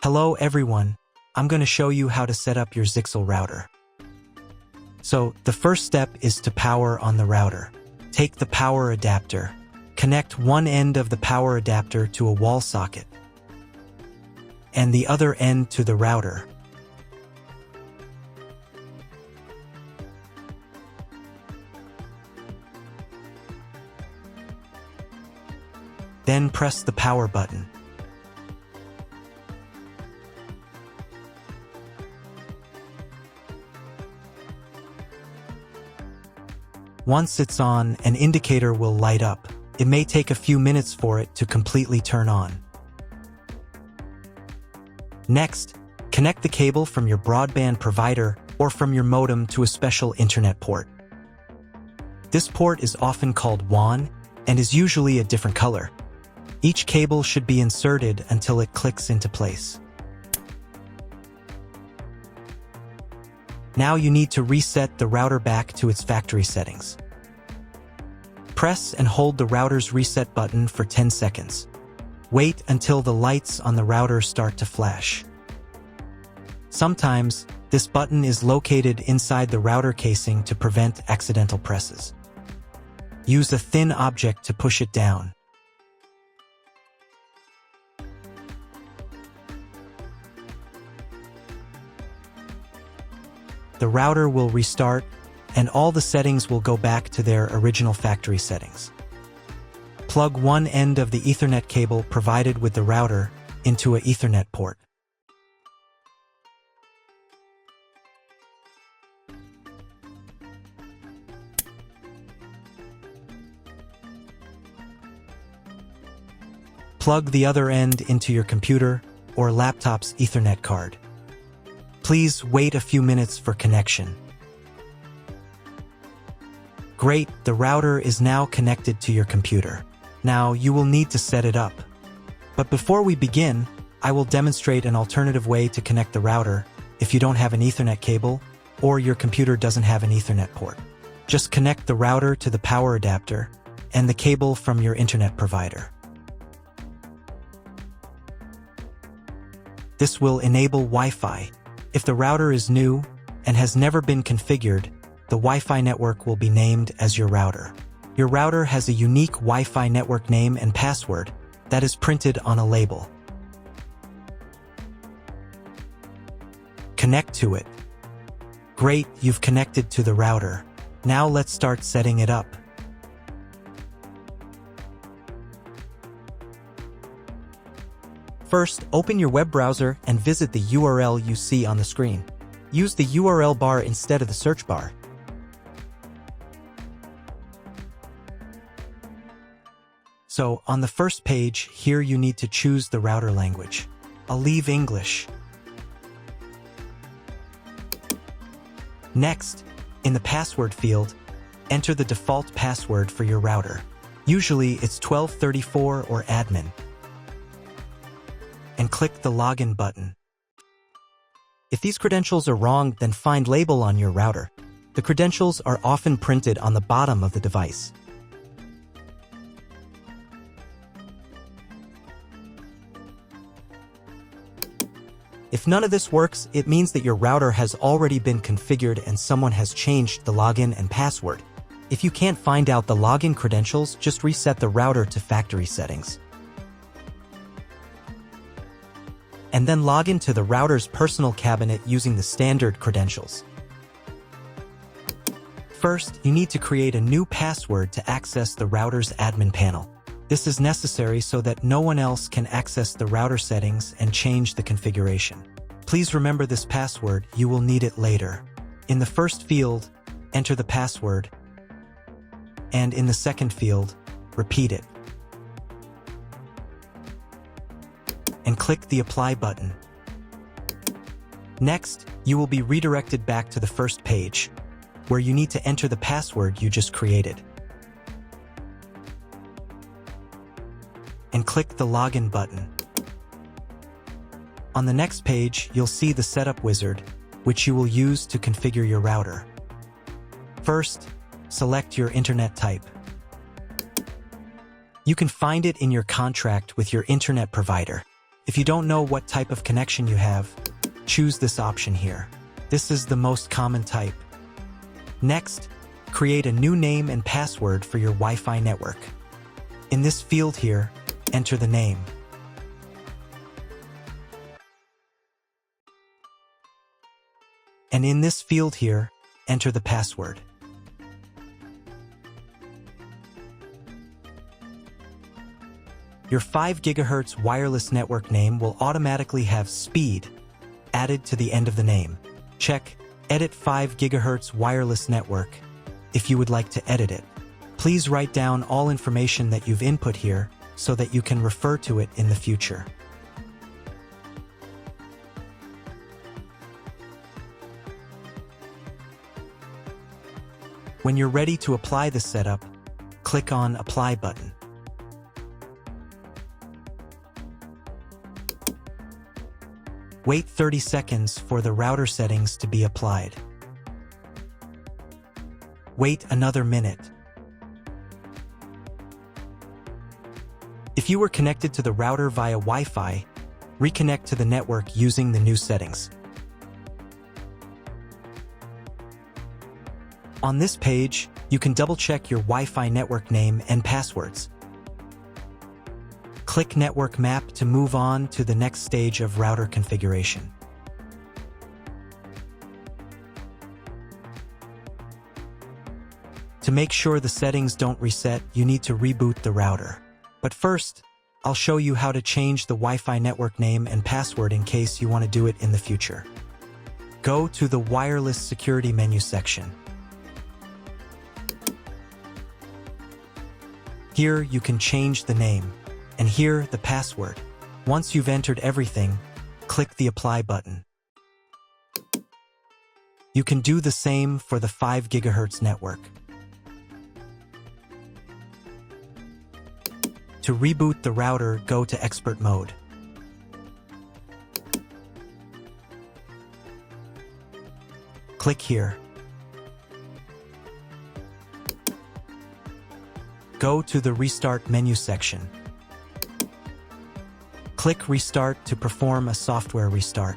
Hello everyone, I'm going to show you how to set up your Zyxel router. So, the first step is to power on the router. Take the power adapter. Connect one end of the power adapter to a wall socket and the other end to the router. Then press the power button. Once it's on, an indicator will light up. It may take a few minutes for it to completely turn on. Next, connect the cable from your broadband provider or from your modem to a special internet port. This port is often called WAN and is usually a different color. Each cable should be inserted until it clicks into place. Now you need to reset the router back to its factory settings. Press and hold the router's reset button for 10 seconds. Wait until the lights on the router start to flash. Sometimes, this button is located inside the router casing to prevent accidental presses. Use a thin object to push it down. The router will restart, and all the settings will go back to their original factory settings. Plug one end of the Ethernet cable provided with the router into an Ethernet port. Plug the other end into your computer or laptop's Ethernet card. Please wait a few minutes for connection. Great, the router is now connected to your computer. Now you will need to set it up. But before we begin, I will demonstrate an alternative way to connect the router if you don't have an Ethernet cable or your computer doesn't have an Ethernet port. Just connect the router to the power adapter and the cable from your internet provider. This will enable Wi-Fi. If the router is new and has never been configured, the Wi-Fi network will be named as your router. Your router has a unique Wi-Fi network name and password that is printed on a label. Connect to it. Great, you've connected to the router. Now let's start setting it up. First, open your web browser and visit the URL you see on the screen. Use the URL bar instead of the search bar. So, on the first page, here you need to choose the router language. I'll leave English. Next, in the password field, enter the default password for your router. Usually, it's 1234 or admin. And click the login button. If these credentials are wrong, then find label on your router. The credentials are often printed on the bottom of the device. If none of this works, it means that your router has already been configured and someone has changed the login and password. If you can't find out the login credentials, just reset the router to factory settings. And then log into the router's personal cabinet using the standard credentials. First, you need to create a new password to access the router's admin panel. This is necessary so that no one else can access the router settings and change the configuration. Please remember this password, you will need it later. In the first field, enter the password, and in the second field, repeat it. And click the Apply button. Next, you will be redirected back to the first page, where you need to enter the password you just created. And click the Login button. On the next page, you'll see the Setup wizard, which you will use to configure your router. First, select your internet type. You can find it in your contract with your internet provider. If you don't know what type of connection you have, choose this option here. This is the most common type. Next, create a new name and password for your Wi-Fi network. In this field here, enter the name. And in this field here, enter the password. Your 5 GHz wireless network name will automatically have speed added to the end of the name. Check Edit 5 GHz wireless network if you would like to edit it. Please write down all information that you've input here so that you can refer to it in the future. When you're ready to apply the setup, click on Apply button. Wait 30 seconds for the router settings to be applied. Wait another minute. If you were connected to the router via Wi-Fi, reconnect to the network using the new settings. On this page, you can double-check your Wi-Fi network name and passwords. Click Network Map to move on to the next stage of router configuration. To make sure the settings don't reset, you need to reboot the router. But first, I'll show you how to change the Wi-Fi network name and password in case you want to do it in the future. Go to the Wireless Security menu section. Here you can change the name, and here the password. Once you've entered everything, click the Apply button. You can do the same for the 5 GHz network. To reboot the router, go to Expert Mode. Click here. Go to the Restart menu section. Click Restart to perform a software restart.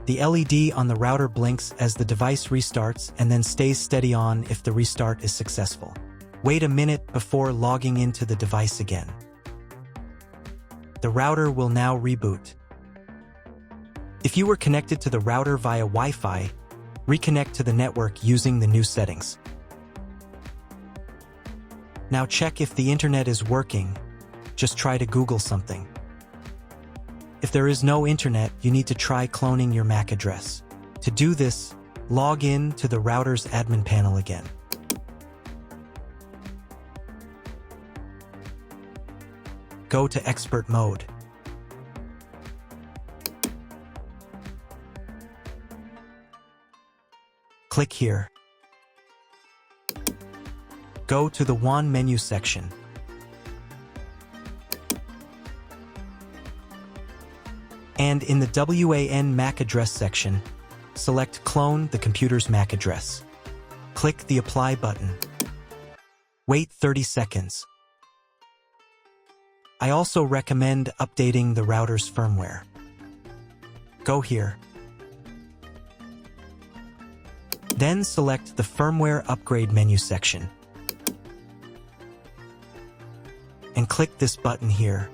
The LED on the router blinks as the device restarts and then stays steady on if the restart is successful. Wait a minute before logging into the device again. The router will now reboot. If you were connected to the router via Wi-Fi, reconnect to the network using the new settings. Now check if the internet is working. Just try to Google something. If there is no internet, you need to try cloning your MAC address. To do this, log in to the router's admin panel again. Go to Expert Mode. Click here. Go to the WAN menu section. And in the WAN MAC address section, select Clone the computer's MAC address. Click the Apply button. Wait 30 seconds. I also recommend updating the router's firmware. Go here. Then select the Firmware Upgrade menu section. And click this button here.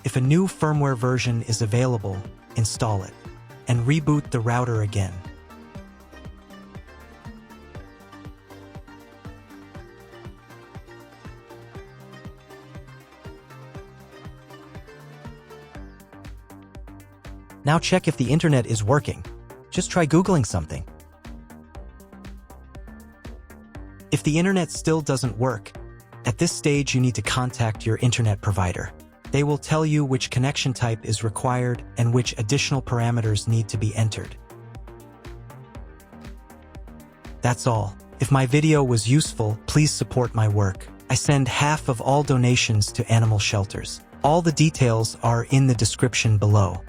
If a new firmware version is available, install it, and reboot the router again. Now check if the internet is working. Just try Googling something. If the internet still doesn't work, at this stage you need to contact your internet provider. They will tell you which connection type is required and which additional parameters need to be entered. That's all. If my video was useful, please support my work. I send half of all donations to animal shelters. All the details are in the description below.